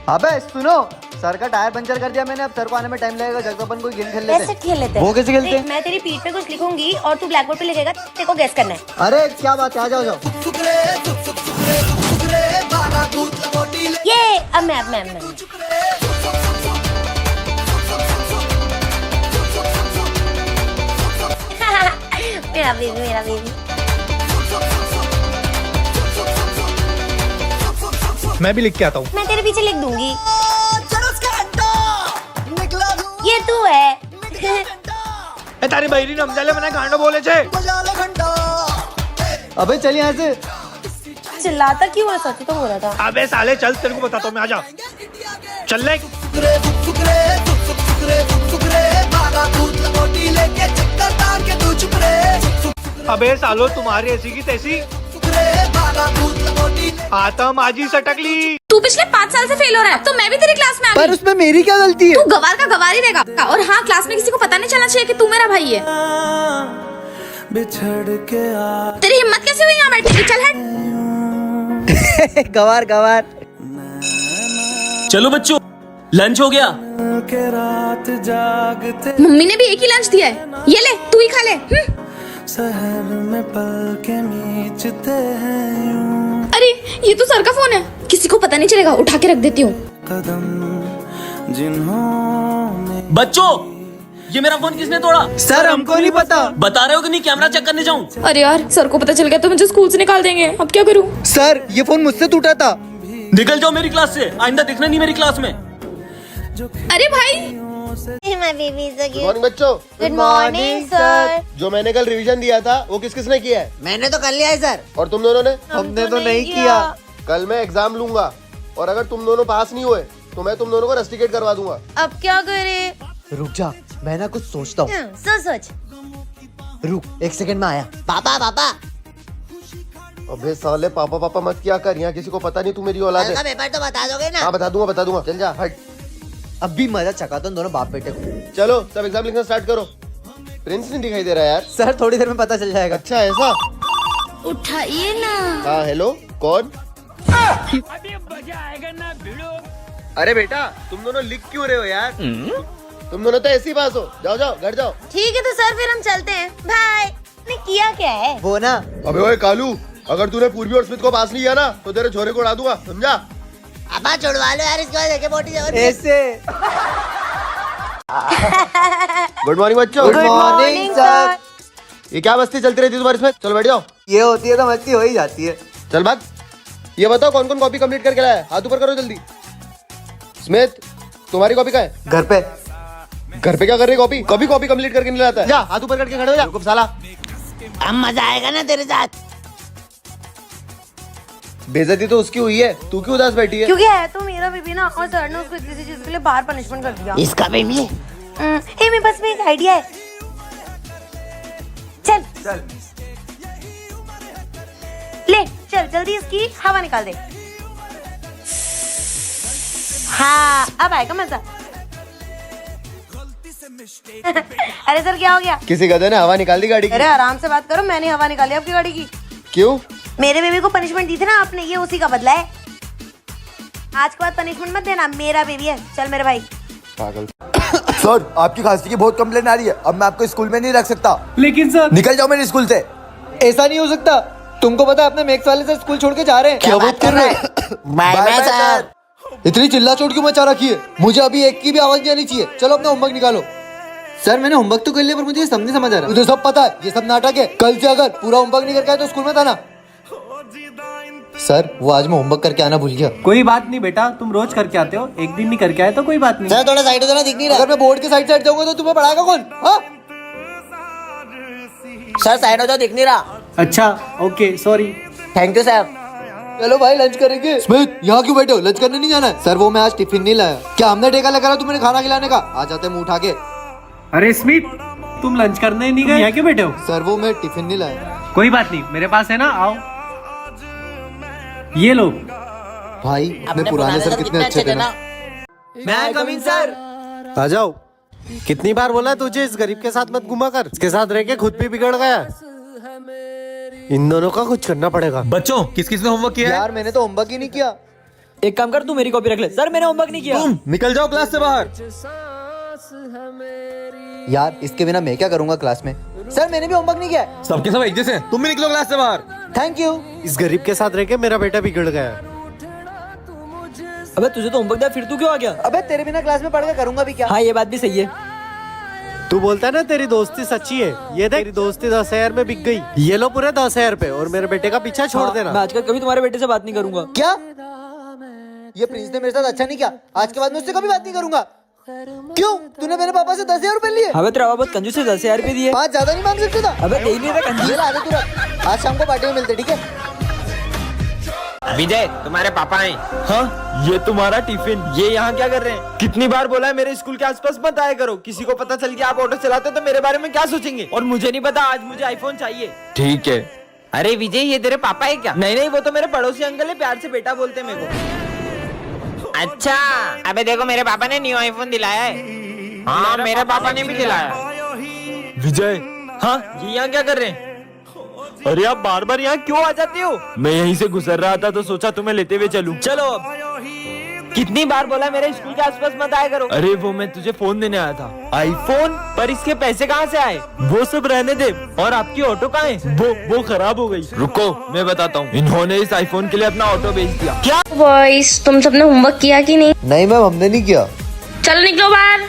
अबे सुनो, सर का टायर पंचर कर दिया मैंने, अब सर को आने में टाइम लगेगा। जब अपन कोई गेम खेल लेते कैसे खेल लेते हैं? वो कैसे खेलते हैं? मैं तेरी पीठ पे कुछ लिखूंगी और तू ब्लैक बोर्ड पे लिखेगा, तेरे को गेस करना है। अरे क्या बात है, आ जाओ जाओ। ये अब मैं मेरा बेबी मैं भी लिख के आता हूँ। मैं तेरे पीछे लिख दूंगी। ये तू है। तारी बहरी नमजाले मना गांडो बोले छे। अबे चल यहाँ से। चिल्लाता क्यों है? सच तो हो रहा था। अबे साले चल, तेरे को बताता हूँ मैं, आजा चल ले। अबे सालो तुम्हारी ऐसी की तैसी आतम आजी सटकली। तू पिछले 5 साल से फेल हो रहा है, तो मैं भी तेरी क्लास में आ पर गई। उसमें मेरी क्या गलती है? तू गवार का गवार ही रहेगा। और हाँ, क्लास में किसी को पता नहीं चलना चाहिए कि तू मेरा भाई है। तेरी हिम्मत कैसे हुई यहाँ बैठने की? चल हट। गवार गवार। चलो बच्चों, लंच हो गया। मम्मी ने भी एक ही लंच दिया है, ये ले तू ही खा ले। शहर में पल के मीचते हैं यूं, अरे ये तो सर का फोन है, किसी को पता नहीं चलेगा, उठा के रख देती हूँ। कदम जिन्होंने बच्चों, ये मेरा फोन किसने तोड़ा? सर हमको नहीं पता। बता रहे हो कि नहीं? कैमरा चेक करने जाऊं? अरे यार, सर को पता चल गया तो मुझे स्कूल से निकाल देंगे, अब क्या करूँ? सर ये फोन मुझसे टूटा था। निकल जाओ मेरी क्लास से, आइंदा दिखना नहीं मेरी क्लास में। अरे भाई, my baby is good morning बच्चों। Good morning sir. जो मैंने कल रिवीजन दिया था वो किस किसने किया है? मैंने तो कर लिया है सर। और तुम दोनों ने? हमने तो नहीं किया। कल मैं एग्जाम लूंगा और अगर तुम दोनों पास नहीं हुए तो मैं तुम दोनों को रस्टिकेट करवा दूंगा। अब क्या करे? रुक जा, मैं ना कुछ सोचता हूँ। सोच। रुक, 1 सेकंड में आया। पापा पापा। अबे साले पापा पापा मत किया कर, यहाँ किसी को पता नहीं तू मेरी औलाद है। पेपर तो बता दोगे ना? हाँ बता दूंगा। चल जा हट। अब भी मजा चका तुम दोनों बाप बेटे को। चलो सब एग्जाम लिखना स्टार्ट करो। प्रिंस नहीं दिखाई दे रहा यार। सर थोड़ी देर में पता चल जाएगा। अच्छा ऐसा? उठाइए ना। हाँ हेलो, कौन? अरे बेटा तुम दोनों लिख क्यों रहे हो यार? तुम दोनों तो ऐसे ही पास हो। जाओ जाओ घर जाओ। ठीक है तो सर फिर हम चलते हैं। बाय। ने किया क्या है? वो ना, अबे ओए कालू, अगर तूने पूर्वी और स्मिथ को पास नहीं किया ना तो तेरे छोरे को उड़ा दूंगा, समझा? अब छुड़वा लो यार, इसके बाद देखे मोटी ऐसे। गुड मॉर्निंग बच्चों। Good morning sir. ये क्या मस्ती चलती रहती है तुम्हारी इसमें? चलो बैठ जाओ। ये होती है तो मस्ती हो ही जाती है। चल भाग। ये बताओ कौन कौन कॉपी कंप्लीट करके लाया है? हाथ ऊपर करो जल्दी। स्मिथ तुम्हारी कॉपी कहाँ है? घर पे। घर पे क्या कर रही कॉपी? कभी कॉपी कंप्लीट करके नहीं लाता है। जा हाथ ऊपर करके खड़े हो जा। साला अब मजा आएगा ना तेरे साथ। बेइज्जती तो उसकी हुई है, तू क्यों उदास बैठी है? क्योंकि है तो मेरा बेबी ना, और सर ने उसको किसी चीज के लिए बाहर पनिशमेंट कर दिया। इसका बेबी है। हे मेरे पास में एक आइडिया है। चल ले चल जल्दी इसकी हवा निकाल दे। हाँ अब आएगा मजा। अरे सर क्या हो गया? किसी गधे ने हवा निकाल दी गाड़ी की। अरे आराम से बात करो, मैंने हवा निकाली आपकी गाड़ी की। क्यों? मेरे बेबी को पनिशमेंट दी थी ना आपने, ये उसी का बदला है। आज के बाद पनिशमेंट मत देना, मेरा बेबी है। चल मेरे भाई। पागल। सर आपकी खांसी की बहुत कंप्लेन आ रही है, अब मैं आपको स्कूल में नहीं रख सकता। लेकिन सर, निकल जाओ मेरे स्कूल से। ऐसा नहीं हो सकता, तुमको पता है अपने मैथ्स वाले से स्कूल छोड़ के जा रहे हैं। क्या बात कर रहे हैं? Bye bye sir. इतनी चिल्ला चोट क्यों मचा रखी है? मुझे अभी एक की भी आवाज नहीं आनी चाहिए। चलो अपना होमवर्क निकालो। सर मैंने होमवर्क तो कर लिया पर मुझे ये सब नहीं समझ आ रहा। तुझे सब पता है, ये सब नाटक है। कल से अगर पूरा होमवर्क नहीं करके आया तो स्कूल में था ना। सर वो आज मैं होमवर्क करके आना भूल गया। कोई बात नहीं बेटा, तुम रोज करके आते हो, एक दिन नहीं करके आए तो कोई बात नहीं। सर थोड़ा साइड हो जाना, दिख नहीं रहा। अगर मैं बोर्ड के साइड साइड जाऊंगा तो तुम्हें पढ़ाएगा कौन? हाँ सर साइड हो जाओ, दिख नहीं रहा। अच्छा okay, sorry. Thank you sir. चलो भाई लंच करेंगे। स्मिथ यहाँ क्यों बैठे हो? लंच करने नहीं जाना है? सर वो मैं आज टिफिन नहीं लाया। क्या हमने ठेका लगा रहा तुम्हें खाना खिलाने का? आ जाते मुंह उठा के। अरे स्मिथ, तुम लंच करने नहीं गए, यहाँ क्यों बैठे हो? सर वो मैं टिफिन नहीं लाया। कोई बात नहीं, मेरे पास है ना, आओ ये लो। भाई अपने पुराने सर कितने अच्छे थे ना। मैं कम इन सर। आ जाओ। कितनी बार बोला तुझे इस गरीब के साथ मत घुमा कर, इसके साथ रह के खुद भी बिगड़ गया। इन दोनों का कुछ करना पड़ेगा। बच्चों, किस किस ने होमवर्क किया है? यार मैंने तो होमवर्क ही नहीं किया। एक काम कर, तू मेरी कॉपी रख ले। सर मैंने होमवर्क नहीं किया। तुम निकल जाओ क्लास से बाहर। यार इसके बिना मैं क्या करूंगा क्लास में। सर मैंने भी होमवर्क नहीं किया है। सबके सब एक जैसे हैं। तुम भी निकलो क्लास से बाहर। Thank you. इस गरीब के साथ रह के मेरा बेटा बिगड़ गया है। अबे तुझे तो होमवर्क दिया, फिर तू क्यों आ गया? अबे तेरे बिना क्लास में पढ़ के करूंगा भी क्या। हाँ ये बात भी सही है। तू बोलता है ना तेरी दोस्ती सच्ची है, ये देख तेरी दोस्ती 10,000 में बिक गई। ये लो पूरे 10,000 पे, और मेरे बेटे का पीछा छोड़ हाँ, देना। मैं आजकल कभी तुम्हारे बेटे से बात नहीं करूंगा। क्या ये प्रिंस ने मेरे साथ अच्छा नहीं किया, आज के बाद मैं उससे कभी बात नहीं करूंगा। क्यों तूने मेरे पापा से 10,000 रुपए लिए? अबे तेरा बाबा बहुत कंजूस है, 10,000 रुपए दिए। 5 ज्यादा नहीं मांग सकते था? अबे दे ही नहीं रहा कंजूस। ये ला दे तुरंत, आज शाम को पार्टी में मिलते, ठीक है? विजय तुम्हारे पापा हैं। हाँ ये तुम्हारा टिफिन, ये यहाँ क्या कर रहे हैं? कितनी बार बोला है मेरे स्कूल के आसपास मत आया करो, किसी को पता चल गया आप ऑटो चलाते हो तो मेरे बारे में क्या सोचेंगे। और मुझे नहीं पता, आज मुझे आईफोन चाहिए। ठीक है। अरे विजय ये तेरे पापा है क्या? नहीं नहीं वो तो मेरे पड़ोसी अंकल है, प्यार से बेटा बोलते हैं मेरे को। अच्छा अबे देखो मेरे पापा ने न्यू आईफोन दिलाया है। हाँ मेरे पापा ने भी दिलाया। विजय हाँ ये यहाँ क्या कर रहे हैं? अरे आप बार बार यहाँ क्यों आ जाते हो? मैं यहीं से गुजर रहा था तो सोचा तुम्हें लेते हुए चलूं। चलो अब। कितनी बार बोला मेरे स्कूल के आसपास मत आया करो। अरे वो मैं तुझे फोन देने आया था। आईफोन? पर इसके पैसे कहाँ से आए? वो सब रहने दे। और आपकी ऑटो कहाँ है? वो खराब हो गई। रुको मैं बताता हूँ। इन्होंने इस आईफोन के लिए अपना ऑटो बेच दिया। क्या बॉयज तुम सबने होमवर्क किया कि नहीं? नहीं मैम हमने नहीं किया। चलो निकलो बाहर।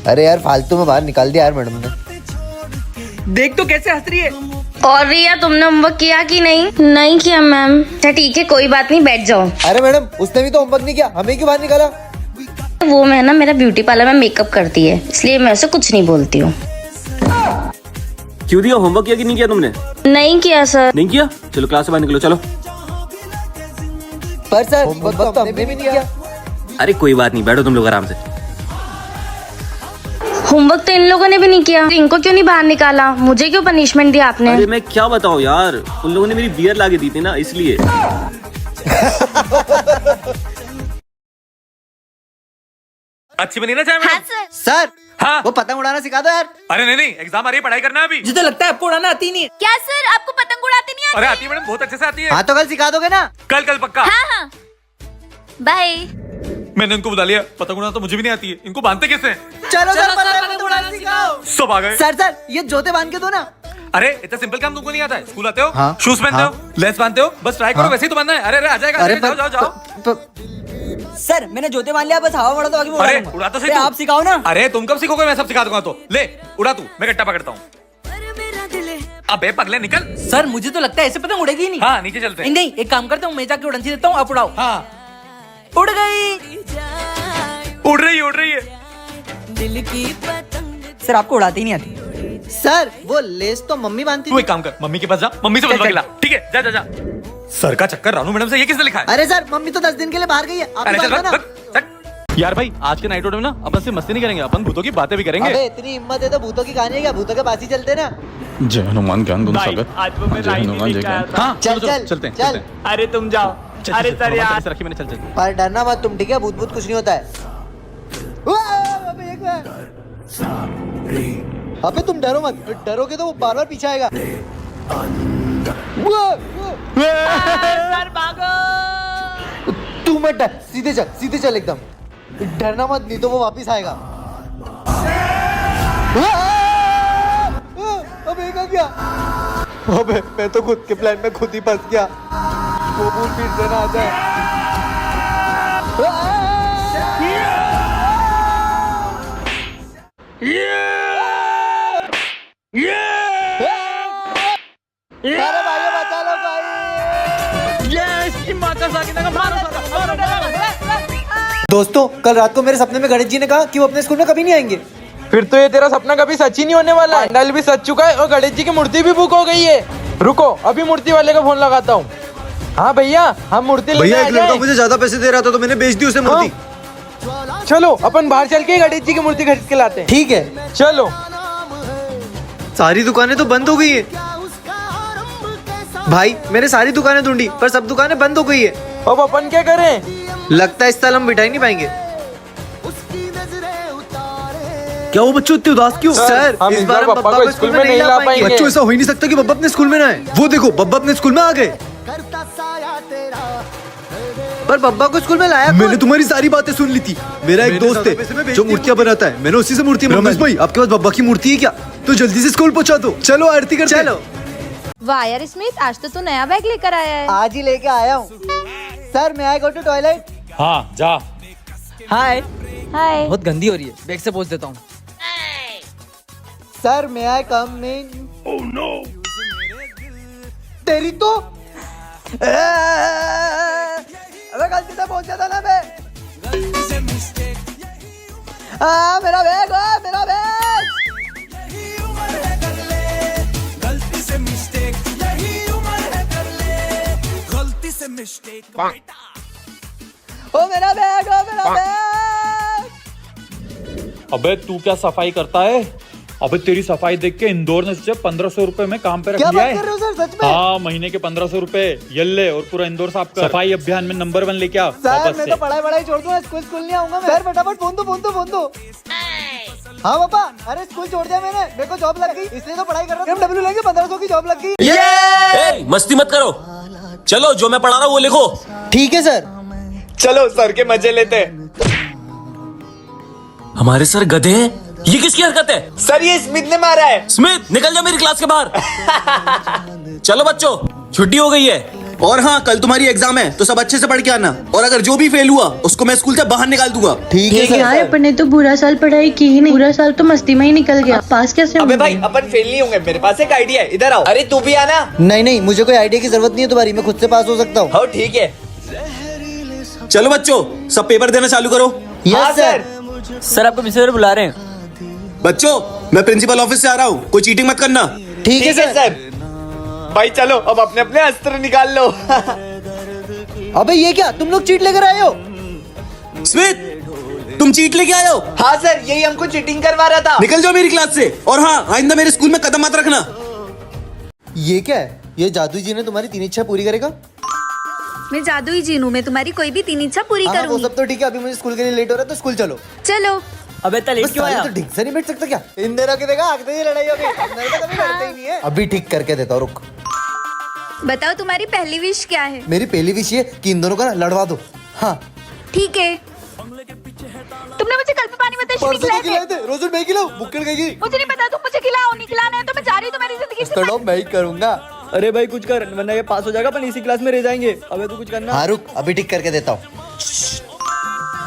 अरे यार फालतू में बाहर निकाल दिया यार मैडम ने। देख तो कैसे हंस रही है। और रिया तुमने होमवर्क किया कि नहीं? नहीं किया मैम। अच्छा ठीक है कोई बात नहीं, बैठ जाओ। अरे मैडम उसने भी तो होमवर्क नहीं किया, हमें क्यों बाहर निकाला? वो मैं ना मेरा ब्यूटी पार्लर में मेकअप करती है, इसलिए मैं उसे कुछ नहीं बोलती हूँ। क्यों दिया? होमवर्क किया कि नहीं किया तुमने? नहीं किया सर। नहीं किया? चलो क्लास से बाहर निकलो चलो। पर सर होमवर्क तो हमने भी नहीं किया। अरे कोई बात नहीं, बैठो तुम लोग आराम से। होमवर्क तो इन लोगों ने भी नहीं किया, इनको क्यों नहीं बाहर निकाला? मुझे क्यों पनिशमेंट दिया आपने? अरे मैं क्या बताऊँ यार, उन लोगों ने मेरी बियर लाके दी थी ना इसलिए। अच्छी बनी ना चाय हाँ मैडम? सर। सर हाँ वो पतंग उड़ाना सिखा दो यार। अरे नहीं नहीं एग्जाम आ रही है, पढ़ाई करना है अभी। मुझे तो लगता है आपको उड़ाना आती नहीं है। क्या सर आपको पतंग उड़ाते नहीं अरे आती है मैडम, बहुत अच्छे से आती है। हाँ तो कल सिखा दोगे ना? कल पक्का। हाँ बाय। मैंने उनको बुला लिया, पतंग उड़ाना तो मुझे भी नहीं आती है, इनको बांधते कैसे हैं? चलो सर पतंग उड़ाना सिखाओ। सब आ गए। सर ये जोते बांध के दो ना। अरे इतना सिंपल काम तुमको नहीं आता है? स्कूल आते हो हाँ, शूज पहनते हाँ, हो, लेस बांधते हो, बस ट्राई करो वैसे ही तो बांधना है। अरे आ जाएगा। अरे जाओ जाओ। सर मैंने जोते मान लिया, बस हवा उड़ा तो आगे अरे उड़ा तो सही। आप सिखाओ ना। अरे तुम कब सीखोगे? मैं सब सिखा दूंगा। तो ले उड़ा तू, मैं गट्टा पकड़ता हूँ। अबे पगले निकल। सर मुझे तो लगता है ऐसे पतंग उड़ेगी ही नहीं। हाँ नीचे चलते हैं। नहीं एक काम करता हूँ, मैं जाके उड़ान देता हूँ, आप उड़ाओ। हाँ उड़ गई। उड़ रही है। सर आपको उड़ाती नहीं आती। सर वो लेस तो मम्मी बांधती तू थी। एक काम कर, मम्मी के पास जा, मम्मी से बदलवा के ला। ठीक है जा। सर का चक्कर रानू मैडम से ये किसने लिखा है? अरे सर मम्मी तो 10 दिन के लिए बाहर गई है, आप अरे ही चल बांधो ना। बक। यार भाई आज के नाइट आउट में ना अपन से मस्ती नहीं करेंगे, अपन भूतों की बातें भी करेंगे। अबे इतनी हिम्मत है तो भूतों की कहानी है क्या? भूतों के पास ही चलते ना। जय हनुमान ज्ञान गुण सागर। आज वो मैं राई नहीं लेके आया था। हाँ चल चलते चल। अरे तुम जाओ। अरे सर यार रखी मैंने, चल पर डरना मत तुम, ठीक है? भूत कुछ नहीं होता है। अबे तुम डरो मत, डरोगे तो वो बार बार पीछे आएगा। सर भागो। तू मत डर, सीधे चल एकदम। डरना मत, नहीं तो वो वापिस आएगा। अबे क्या गया? अबे मैं तो खुद के प्लान में खुद ही फंस गया। वो भूत फिर से ना आ जाए। अरे भाई बचा लो भाई। दोस्तों कल रात को मेरे सपने में गणेश जी ने कहा कि वो अपने स्कूल में कभी नहीं आएंगे। फिर तो ये तेरा सपना कभी सच ही नहीं होने वाला है। पंडाल भी सच चुका है और गणेश जी की मूर्ति भी बुक हो गई है। रुको अभी मूर्ति वाले का फोन लगाता हूँ। हाँ भैया हम मूर्ति लेने भैया आ एक गए। लड़का मुझे ज्यादा पैसे दे रहा था तो मैंने बेच दी उसे मूर्ति। चलो अपन बाहर चल के गणेश जी की मूर्ति खरीद के लाते हैं। ठीक है चलो। सारी दुकानें तो बंद हो गई है भाई, मैंने सारी दुकानें ढूंढी पर सब दुकानें बंद हो गई है। अब अपन क्या करें? लगता है इस साल हम बिठा ही नहीं पाएंगे। क्या वो बच्चों इतने उदास क्यों? सर हम इस बार हम बब्बा को स्कूल में नहीं ला पाएंगे। बच्चों ऐसा हो ही नहीं सकता कि बब्बा अपने स्कूल में ना आए। वो देखो बब्बा अपने स्कूल में आ गए। पर बब्बा को स्कूल में लाया मैंने तुम्हारी सारी बातें सुन ली थी। मेरा एक दोस्त है जो मूर्तियां बनाता है, मैंने उसी से मूर्तियां रमेश भाई, आपके पास बब्बा की मूर्ति है क्या? तो जल्दी से स्कूल पहुंचा दो। चलो आरती करते हैं। चलो। वाह यार स्मित, आज तो तू नया बैग लेकर आया है। आज ही लेके आया हूँ। सर मैं आई गो टू टॉयलेट। हाँ जा। हाय। हाय। बहुत गंदी हो रही है, बैग से पोंछ देता हूँ। सर मैं आई कम इन। Oh no. तेरी तो अबे गलती से पहुंचा था ना मैं। मेरा बैग, मेरा बैग। ओ मेरा बैग, ओ मेरा बैग। अबे तू क्या सफाई करता है? अबे तेरी सफाई देख के इंदौर ने तुझे 1500 रुपए में काम पे रख क्या लिया बात है। कर रहे हो सर, सच में? हाँ, महीने के 1500 रुपए ये ले और पूरा इंदौर साफ कर। सफाई अभियान में नंबर 1 लेके आ सर वापस मैं से। तो पढ़ाई छोड़ दूंगा, स्कूल नहीं आऊंगा मैं। सर फटाफट फोन दो। हाँ पापा, अरे स्कूल छोड़ दिया मैंने, मेरे को जॉब लग गई, इसलिए तो पढ़ाई कर रहा हूँ। डब्ल्यू लेंगे, 1500 की जॉब लग गई। मस्ती मत करो, चलो जो मैं पढ़ा रहा हूँ वो लिखो। ठीक है सर। चलो सर के मजे लेते हैं। हमारे सर गधे हैं? ये किसकी हरकत है? सर ये स्मिथ ने मारा है। स्मिथ निकल जा मेरी क्लास के बाहर। चलो बच्चों छुट्टी हो गई है। और हाँ, कल तुम्हारी एग्जाम है तो सब अच्छे से पढ़ के आना, और अगर जो भी फेल हुआ उसको मैं स्कूल से बाहर निकाल दूंगा। ठीक है यार सर। अपन ने तो पूरा साल पढ़ाई की ही नहीं, पूरा साल तो मस्ती में ही निकल गया, पास कैसे होंगे? अपन फेल नहीं होंगे, मेरे पास एक आइडिया है, इधर आओ। अरे तू भी आना। नहीं मुझे कोई आइडिया की जरूरत नहीं है तुम्हारी, मैं खुद से पास हो सकता हूँ। हाँ ठीक है। चलो बच्चों सब पेपर देना चालू करो। Yes sir. सर आपको प्रिंसिपल बुला रहे हैं। बच्चों मैं प्रिंसिपल ऑफिस से आ रहा हूँ, कोई चीटिंग मत करना। ठीक है सर। भाई चलो अब अपने अपने अस्त्र निकाल लो। अबे ये क्या, तुम लोग चीट लेकर आए हो? स्मिथ तुम चीट लेके आए हो? हाँ सर, यही हमको चीटिंग करवा रहा था। निकल जाओ मेरी क्लास से, और हाँ आइंदा मेरे स्कूल में कदम मत रखना। ये क्या है? ये जादू जी ने तुम्हारी 3 इच्छा पूरी करेगा? मैं जादुई जीनू, मैं तुम्हारी कोई भी 3 इच्छा पूरी हाँ वो करूंगी। सब तो ठीक है, अभी मुझे स्कूल के लिए लेट हो रहा है तो स्कूल चलो। चलो। अबे इतना लेट क्यों आया? तो ठीक से नहीं बैठ सकता क्या? इन दिनों की देखा आखिरी ही लड़ाई होगी, अंदर तो कभी लड़ते ही नहीं है। अभी ठीक करके देता हूँ, रुक। बताओ तुम्हारी पहली विश क्या है? मेरी पहली विश ये कि इन दोनों का ना लड़वा दो। हाँ ठीक है। तुमने मुझे कल पे पानी में तशरीफ परसों खिलाए तो खिलाए थे, रोज मैं खिलाऊं, बुक्कड़ गई। मुझे नहीं पता, तुम मुझे खिलाओ नहीं खिलाना है तो मैं जा रही हूँ तुम्हारी जिंदगी से। तो मैं ही करूंगा। अरे भाई कुछ कर, वरना ये पास हो जाएगा, अपन इसी क्लास में रह जाएंगे। अबे तू कुछ करना। हाँ रुक, अभी ठीक करके देता हूँ।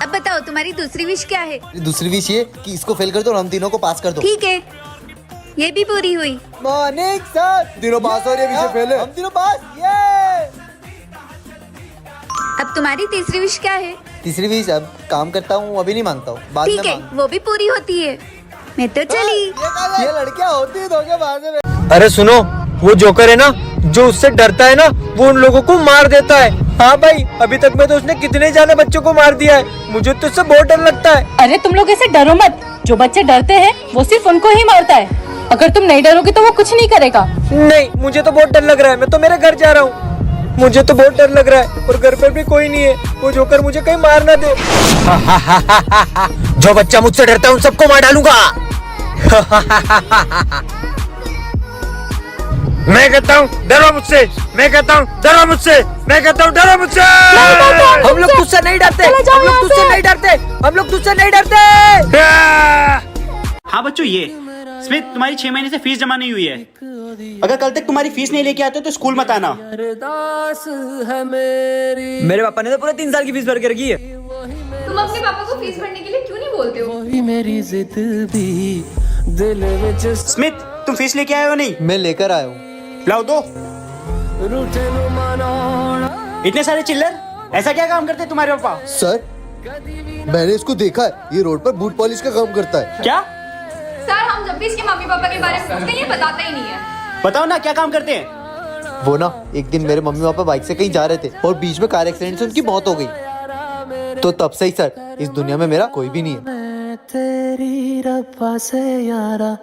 अब बताओ तुम्हारी दूसरी विश क्या है? दूसरी विश ये कि इसको फेल कर दो और हम तीनों को पास कर दो। ठीक है, ये भी पूरी हुई। Morning sir. तीनों पास हो रहे हैं, विषय फेल है। हम तीनों पास। ये अब तुम्हारी तीसरी विश क्या है? तीसरी विश अब काम करता हूँ, अभी नहीं मांगता हूँ, बाद में ठीक है, मांग। वो भी पूरी होती है। मैं तो चली। ये लड़कियाँ होती है धोखेबाज में। अरे सुनो, वो जोकर है ना, जो उससे डरता है ना, वो उन लोगों को मार देता है। हाँ भाई, अभी तक में तो उसने कितने ज्यादा बच्चों को मार दिया है। मुझे तो उससे बहुत डर लगता है। अरे तुम लोग ऐसे डरो मत, जो बच्चे डरते हैं वो सिर्फ उनको ही मारता है, अगर तुम नहीं डरोगे तो वो कुछ नहीं करेगा। नहीं, मुझे तो बहुत डर लग रहा है, मैं तो मेरे घर जा रहा हूँ। मुझे तो बहुत डर लग रहा है, और घर पर भी कोई नहीं है, वो जोकर मुझे कहीं मार ना दे। जो बच्चा मुझसे डरता है उन सबको मार डालूंगा। मैं कहता हूँ डरो मुझसे, मैं कहता हूँ डरो मुझसे, मैं कहता हूँ डरो मुझसे। हम लोग तुझसे नहीं डरते, हम लोग तुझसे नहीं डरते, हम लोग तुझसे नहीं डरते। हाँ बच्चों, ये स्मिथ तुम्हारी 6 महीने से फीस जमा नहीं हुई है। अगर कल तक तुम्हारी फीस नहीं लेके आते तो स्कूल मत आना। मेरे पापा ने तो पूरे 3 साल की फीस भर के रखी है। तुम अपने पापा को फीस भरने के लिए क्यों नहीं बोलते हो? स्मिथ तुम फीस लेके आए हो नहीं? मैं लेकर आया हूँ। लाओ दो। इतने सारे चिल्लर, ऐसा क्या काम करते हैं तुम्हारे पापा? सर मैंने इसको देखा है, ये रोड पर बूट पॉलिश का काम करता है। क्या? सर हम जब भी इसके मम्मी पापा के बारे में पूछते हैं ये बताता ही नहीं है। बताओ ना क्या काम करते हैं? वो ना एक दिन मेरे मम्मी पापा बाइक से कहीं जा रहे थे और बीच में कार एक्सीडेंट से उनकी मौत हो गई। तो तब से ही सर इस दुनिया में मेरा कोई भी नहीं है। तेरी रब्बा से यारा